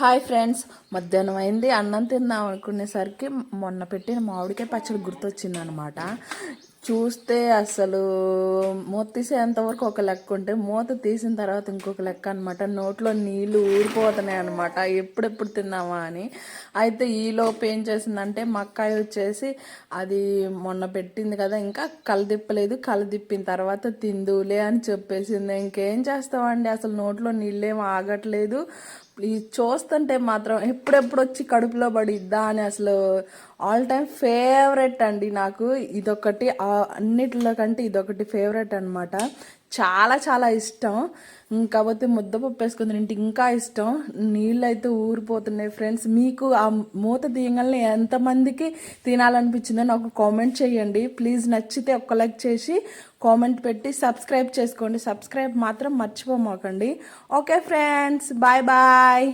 Hi friends, మధ్యాహ్నం అయింది. అన్నం తిందాం అనుకునేసరికి మొన్న పెట్టిన మామిడికాయ పచ్చడి గుర్తొచ్చింది అనమాట. చూస్తే అసలు మూత తీసేంతవరకు ఒక లెక్క ఉంటే మూత తీసిన తర్వాత ఇంకొక లెక్క అనమాట. నోట్లో నీళ్లు ఊరిపోతున్నాయి అనమాట, ఎప్పుడెప్పుడు తిన్నామా అని. అయితే ఈలోపు ఏం చేసిందంటే మా అక్కాయ వచ్చేసి అది మొన్న పెట్టింది కదా, ఇంకా కలదిప్పలేదు, కలదిప్పిన తర్వాత తిందులే అని చెప్పేసింది. ఇంకేం చేస్తామండి, అసలు నోట్లో నీళ్ళేం ఆగట్లేదు. ఇది చూస్తుంటే మాత్రం ఎప్పుడెప్పుడు వచ్చి కడుపులో పడిద్దా అని అసలు ఆల్ టైమ్ ఫేవరెట్ అండి నాకు. ఇదొకటి అన్నిటిలో కంటే ఇదొకటి ఫేవరెట్ అనమాట. చాలా చాలా ఇష్టం. కాకపోతే ముద్దపప్పు వేసుకుని తింటే ఇంకా ఇష్టం. నీళ్ళు అయితే ఊరిపోతున్నాయి ఫ్రెండ్స్. మీకు ఆ మూత తీయగానే ఎంతమందికి తినాలనిపించిందో నాకు కామెంట్ చేయండి ప్లీజ్. నచ్చితే ఒక్క లైక్ చేసి కామెంట్ పెట్టి సబ్స్క్రైబ్ చేసుకోండి. సబ్స్క్రైబ్ మాత్రం మర్చిపోమాకండి. Okay friends, bye bye.